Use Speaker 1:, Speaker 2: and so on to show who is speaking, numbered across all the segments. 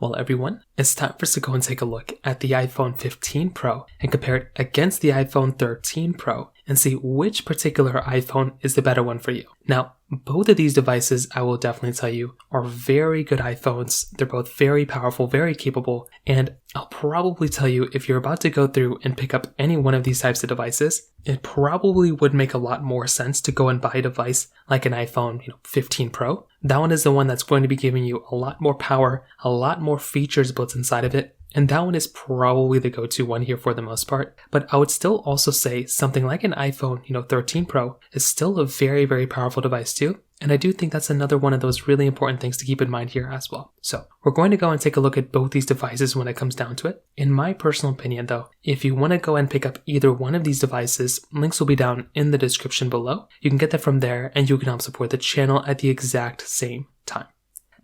Speaker 1: Well, everyone, it's time for us to go and take a look at the iPhone 15 Pro and compare it against the iPhone 13 Pro and see which particular iPhone is the better one for you. Now, both of these devices, I will definitely tell you, are very good iPhones. They're both very powerful, very capable, and I'll probably tell you if you're about to go through and pick up any one of these types of devices, it probably would make a lot more sense to go and buy a device like an iPhone 15 Pro. That one is the one that's going to be giving you a lot more power, a lot more features built inside of it, and that one is probably the go-to one here for the most part. But I would still also say something like an iPhone 13 Pro is still a very, very powerful device too. And I do think that's another one of those really important things to keep in mind here as well. So we're going to go and take a look at both these devices when it comes down to it. In my personal opinion though, if you want to go and pick up either one of these devices, links will be down in the description below. You can get that from there and you can help support the channel at the exact same time.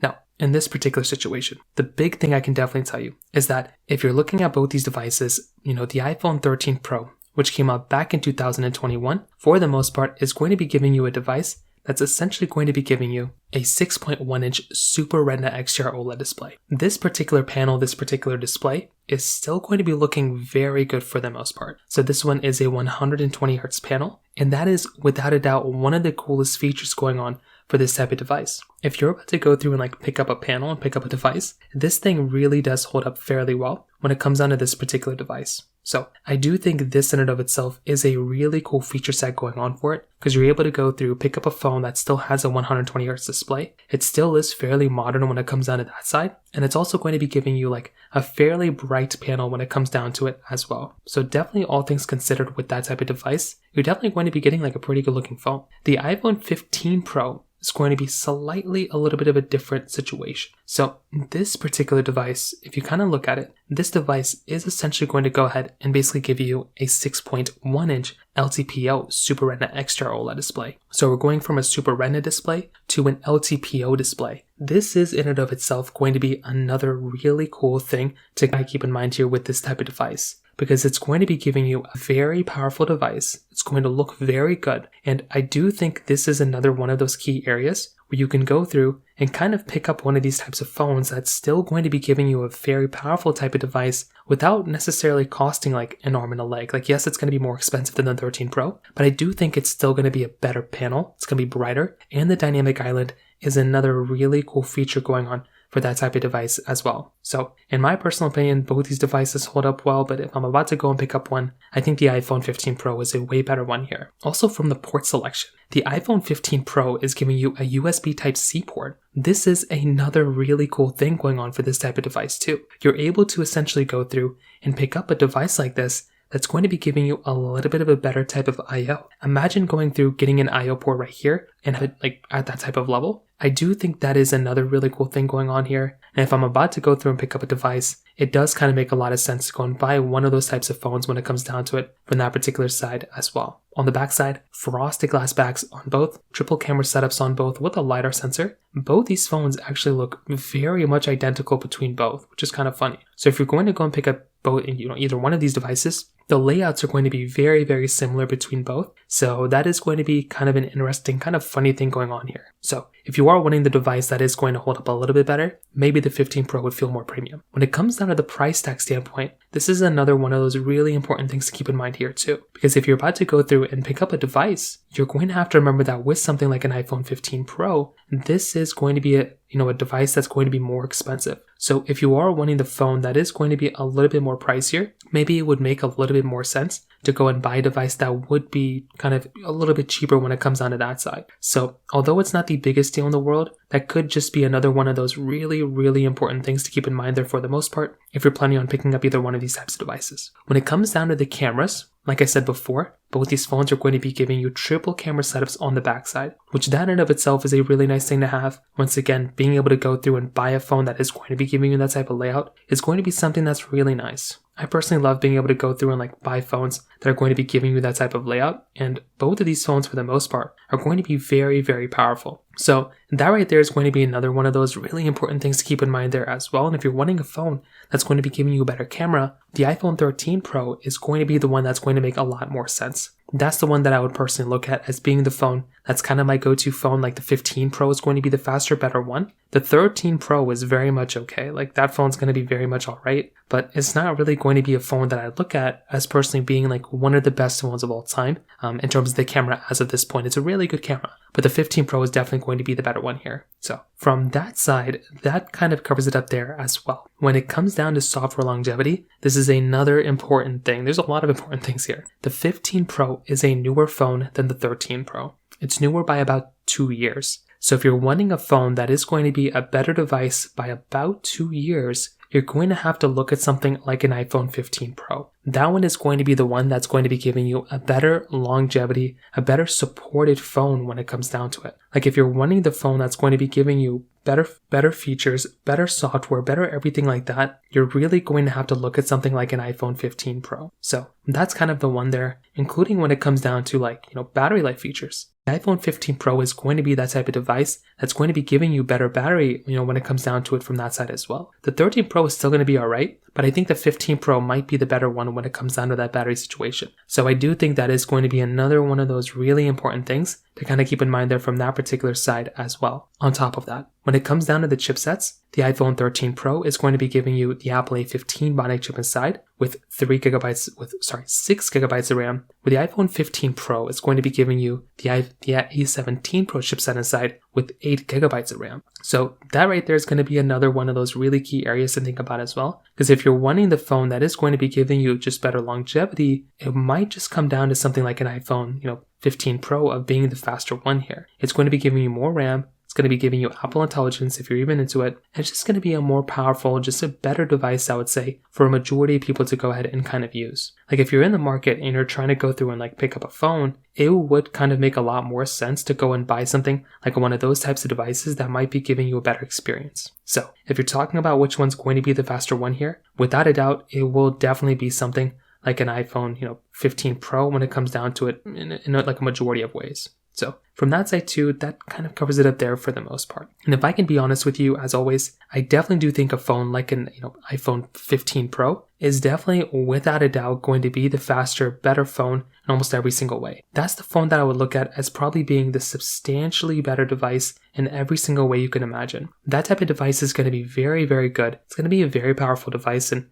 Speaker 1: Now, in this particular situation, the big thing I can definitely tell you is that if you're looking at both these devices, the iPhone 13 Pro, which came out back in 2021, for the most part is going to be giving you a device that's essentially going to be giving you a 6.1-inch Super Retina XDR OLED display. This particular panel, this particular display, is still going to be looking very good for the most part. So this one is a 120Hz panel, and that is without a doubt one of the coolest features going on for this type of device. If you're about to go through and pick up a panel and pick up a device, this thing really does hold up fairly well when it comes down to this particular device. So I do think this in and of itself is a really cool feature set going on for it because you're able to go through, pick up a phone that still has a 120Hz display. It still is fairly modern when it comes down to that side. And it's also going to be giving you a fairly bright panel when it comes down to it as well. So definitely all things considered with that type of device, you're definitely going to be getting a pretty good looking phone. The iPhone 15 Pro is going to be slightly a little bit of a different situation. So this particular device, if you kind of look at it, this device is essentially going to go ahead and basically give you a 6.1-inch LTPO Super Retina XDR OLED display. So we're going from a Super Retina display to an LTPO display. This is in and of itself going to be another really cool thing to kind of keep in mind here with this type of device, because it's going to be giving you a very powerful device. It's going to look very good. And I do think this is another one of those key areas where you can go through and kind of pick up one of these types of phones that's still going to be giving you a very powerful type of device without necessarily costing an arm and a leg. Yes, it's going to be more expensive than the 13 Pro, but I do think it's still going to be a better panel. It's going to be brighter, and the dynamic island is another really cool feature going on for that type of device as well. So in my personal opinion, both these devices hold up well, but if I'm about to go and pick up one, I think the iPhone 15 Pro is a way better one here. Also from the port selection, the iPhone 15 Pro is giving you a USB Type-C port. This is another really cool thing going on for this type of device too. You're able to essentially go through and pick up a device like this that's going to be giving you a little bit of a better type of I/O. Imagine going through getting an I/O port right here and have it at that type of level. I do think that is another really cool thing going on here. And if I'm about to go through and pick up a device, it does kind of make a lot of sense to go and buy one of those types of phones when it comes down to it from that particular side as well. On the back side, frosted glass backs on both, triple camera setups on both with a LiDAR sensor. Both these phones actually look very much identical between both, which is kind of funny. So if you're going to go and pick up both, either one of these devices, the layouts are going to be very, very similar between both. So that is going to be kind of an interesting, kind of funny thing going on here. So if you are wanting the device that is going to hold up a little bit better, maybe the 15 Pro would feel more premium. When it comes down to the price tag standpoint, this is another one of those really important things to keep in mind here too. Because if you're about to go through and pick up a device, you're going to have to remember that with something like an iPhone 15 Pro, this is going to be a device that's going to be more expensive. So if you are wanting the phone that is going to be a little bit more pricier, maybe it would make a little bit more sense to go and buy a device that would be kind of a little bit cheaper when it comes down to that side. So although it's not the biggest deal in the world, that could just be another one of those really, really important things to keep in mind there for the most part if you're planning on picking up either one of these types of devices. When it comes down to the cameras, like I said before, both these phones are going to be giving you triple camera setups on the backside, which that in and of itself is a really nice thing to have. Once again, being able to go through and buy a phone that is going to be giving you that type of layout is going to be something that's really nice. I personally love being able to go through and buy phones that are going to be giving you that type of layout, and both of these phones for the most part are going to be very, very powerful. So that right there is going to be another one of those really important things to keep in mind there as well. And if you're wanting a phone that's going to be giving you a better camera, the iPhone 13 Pro is going to be the one that's going to make a lot more sense. that's the one that I would personally look at as being the phone that's kind of my go-to phone. Like the 15 Pro is going to be the faster, better one. The 13 Pro is very much okay. Like that phone's going to be very much all right, but it's not really going to be a phone that I look at as personally being like one of the best phones of all time. In terms of the camera as of this point, it's a really good camera, but the 15 Pro is definitely going to be the better one here. So from that side, that kind of covers it up there as well. When it comes down to software longevity, this is another important thing. There's a lot of important things here. The 15 Pro is a newer phone than the 13 Pro. It's newer by about 2 years. So if you're wanting a phone that is going to be a better device by about 2 years, you're going to have to look at something like an iPhone 15 Pro. That one is going to be the one that's going to be giving you a better longevity, a better supported phone when it comes down to it. Like if you're wanting the phone that's going to be giving you better features, better software, better everything like that, you're really going to have to look at something like an iPhone 15 Pro. So that's kind of the one there, including when it comes down to battery life features. The iPhone 15 Pro is going to be that type of device that's going to be giving you better battery, when it comes down to it from that side as well. The 13 Pro is still going to be all right, but I think the 15 Pro might be the better one when it comes down to that battery situation. So I do think that is going to be another one of those really important things to kind of keep in mind there from that particular side as well. On top of that, when it comes down to the chipsets, the iPhone 13 Pro is going to be giving you the Apple A15 Bionic chip inside with 6 gigabytes of RAM. With the iPhone 15 Pro, it's going to be giving you the A17 Pro chipset inside with 8 gigabytes of RAM. So that right there is going to be another one of those really key areas to think about as well. Because if you're wanting the phone that is going to be giving you just better longevity, it might just come down to something like an iPhone, 15 Pro of being the faster one here. It's going to be giving you more RAM. It's going to be giving you Apple Intelligence if you're even into it. And it's just going to be a more powerful, just a better device, I would say, for a majority of people to go ahead and kind of use. Like if you're in the market and you're trying to go through and pick up a phone, it would kind of make a lot more sense to go and buy something like one of those types of devices that might be giving you a better experience. So if you're talking about which one's going to be the faster one here, without a doubt, it will definitely be something like an iPhone, 15 Pro when it comes down to it in a majority of ways. So from that side too, that kind of covers it up there for the most part. And if I can be honest with you, as always, I definitely do think a phone like an iPhone 15 Pro is definitely without a doubt going to be the faster, better phone in almost every single way. That's the phone that I would look at as probably being the substantially better device in every single way you can imagine. That type of device is going to be very, very good. It's going to be a very powerful device, and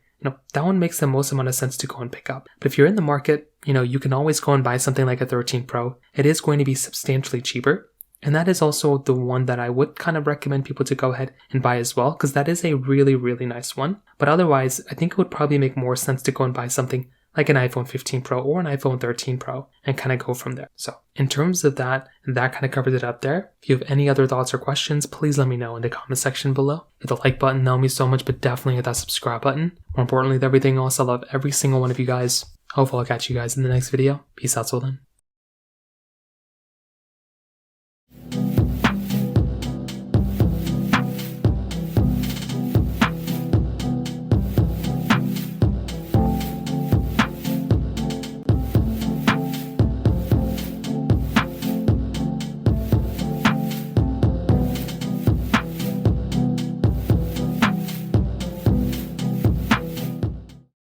Speaker 1: that one makes the most amount of sense to go and pick up. But if you're in the market, you can always go and buy something like a 13 Pro. It is going to be substantially cheaper. And that is also the one that I would kind of recommend people to go ahead and buy as well, because that is a really, really nice one. But otherwise, I think it would probably make more sense to go and buy something like an iPhone 15 Pro or an iPhone 13 Pro and kind of go from there. So in terms of that kind of covers it up there. If you have any other thoughts or questions, please let me know in the comment section below. Hit the like button, that will mean so much, but definitely hit that subscribe button. More importantly than everything else, I love every single one of you guys. Hopefully I'll catch you guys in the next video. Peace out till then.